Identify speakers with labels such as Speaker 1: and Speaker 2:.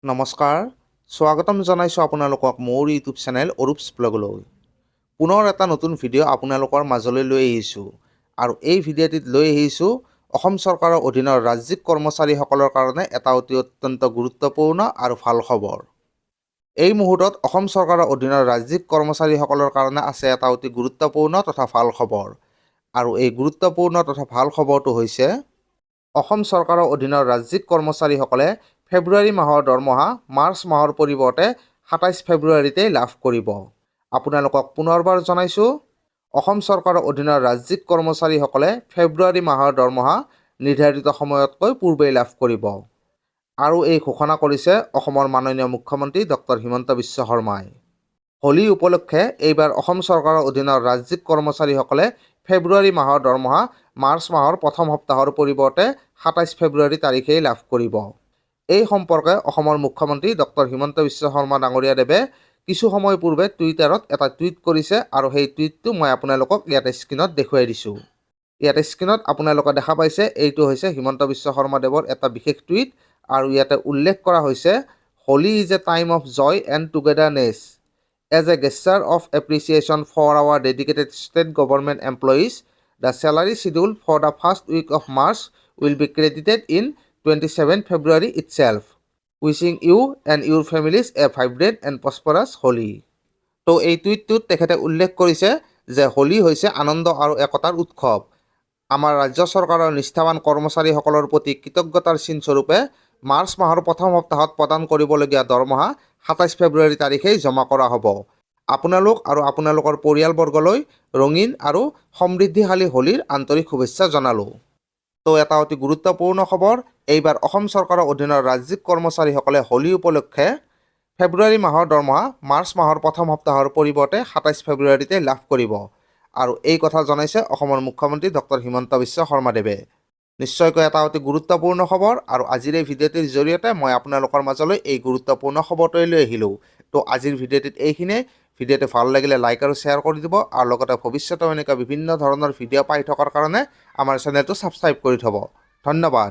Speaker 1: নমস্কাৰ, স্বাগতম জনাইছোঁ আপোনালোকক মোৰ ইউটিউব চেনেল অৰূপছ ব্লগলৈ। পুনৰ এটা নতুন ভিডিঅ' আপোনালোকৰ মাজলৈ লৈ আহিছোঁ আৰু এই ভিডিঅ'টিত লৈ আহিছোঁ অসম চৰকাৰৰ অধীনৰ ৰাজ্যিক কৰ্মচাৰীসকলৰ কাৰণে এটা অত্যন্ত গুৰুত্বপূৰ্ণ আৰু ভাল খবৰ। এই মুহূৰ্তত অসম চৰকাৰৰ অধীনৰ ৰাজ্যিক কৰ্মচাৰীসকলৰ কাৰণে আছে এটা অতি গুৰুত্বপূৰ্ণ তথা ভাল খবৰ আৰু এই গুৰুত্বপূৰ্ণ তথা ভাল খবৰটো হৈছে অসম চৰকাৰৰ অধীনৰ ৰাজ্যিক কৰ্মচাৰীসকলে ফেব্ৰুৱাৰী মাহৰ দৰমহা মাৰ্চ মাহৰ পৰিৱৰ্তে ২৭ ফেব্ৰুৱাৰীতেই লাভ কৰিব। আপোনালোকক পুনৰবাৰ জনাইছোঁ, অসম চৰকাৰৰ অধীনৰ ৰাজ্যিক কৰ্মচাৰীসকলে ফেব্ৰুৱাৰী মাহৰ দৰমহা নিৰ্ধাৰিত সময়তকৈ পূৰ্বেই লাভ কৰিব। আৰু এই ঘোষণা কৰিছে অসমৰ মাননীয় মুখ্যমন্ত্ৰী ডক্টৰ হিমন্ত বিশ্ব শৰ্মাই। হোলী উপলক্ষে এইবাৰ অসম চৰকাৰৰ অধীনৰ ৰাজ্যিক কৰ্মচাৰীসকলে ফেব্ৰুৱাৰী মাহৰ দৰমহা মাৰ্চ মাহৰ প্ৰথম সপ্তাহৰ পৰিৱৰ্তে ২৭ ফেব্ৰুৱাৰী তাৰিখেই লাভ কৰিব। এই সম্পৰ্কে অসমৰ মুখ্যমন্ত্ৰী ডক্টৰ হিমন্ত বিশ্ব শৰ্মা ডাঙৰীয়াদেৱে কিছু সময় পূৰ্বে টুইটাৰত এটা টুইট কৰিছে আৰু সেই টুইটটো মই আপোনালোকক ইয়াতে স্ক্ৰীণত দেখুৱাই দিছোঁ। ইয়াতে স্ক্ৰীণত আপোনালোকে দেখা পাইছে, এইটো হৈছে হিমন্ত বিশ্ব শৰ্মাদেৱৰ এটা বিশেষ টুইট আৰু ইয়াতে উল্লেখ কৰা হৈছে, Holi is a time of joy and togetherness. As a gesture of appreciation for our dedicated state government employees, the salary schedule for the first week of March will be credited in 27 February itself. Wishing you and your families a vibrant and prosperous Holi. তো এই টুইটটোত তেখেতে উল্লেখ কৰিছে যে হোলী হৈছে আনন্দ আৰু একতাৰ উৎসৱ। আমাৰ ৰাজ্য চৰকাৰৰ নিষ্ঠাৱান কৰ্মচাৰীসকলৰ প্ৰতি কৃতজ্ঞতাৰ চিন স্বৰূপে মাৰ্চ মাহৰ প্ৰথম সপ্তাহত প্ৰদান কৰিবলগীয়া দৰমহা ২৭ ফেব্ৰুৱাৰী তাৰিখেই জমা কৰা হ'ব। আপোনালোক আৰু আপোনালোকৰ পৰিয়ালবৰ্গলৈ ৰঙীন আৰু সমৃদ্ধিশালী হোলীৰ আন্তৰিক শুভেচ্ছা জনালোঁ। তো এটা অতি গুৰুত্বপূৰ্ণ খবৰ, এইবাৰ অসম চৰকাৰৰ অধীনৰ ৰাজ্যিক কৰ্মচাৰীসকলে হোলী উপলক্ষে ফেব্ৰুৱাৰী মাহৰ দৰমহা মাৰ্চ মাহৰ প্ৰথম সপ্তাহৰ পৰিৱৰ্তে ২৭ ফেব্ৰুৱাৰীতে লাভ কৰিব আৰু এই কথা জনাইছে অসমৰ মুখ্যমন্ত্ৰী ডক্টৰ হিমন্ত বিশ্ব শৰ্মাদেৱে। নিশ্চয়কৈ এটা অতি গুৰুত্বপূৰ্ণ খবৰ আৰু আজিৰ এই ভিডিঅ'টিৰ জৰিয়তে মই আপোনালোকৰ মাজলৈ এই গুৰুত্বপূৰ্ণ খবৰটোৱে লৈ আহিলোঁ। তো আজিৰ ভিডিঅ'টিত এইখিনিয়ে। ভিডিঅ'টো ভাল লাগিলে লাইক আৰু শ্বেয়াৰ কৰি দিব আৰু লগতে ভৱিষ্যতেও এনেকুৱা বিভিন্ন ধৰণৰ ভিডিঅ' পাই থকাৰ কাৰণে আমাৰ চেনেলটো ছাবস্ক্ৰাইব কৰি থ'ব। ধন্যবাদ।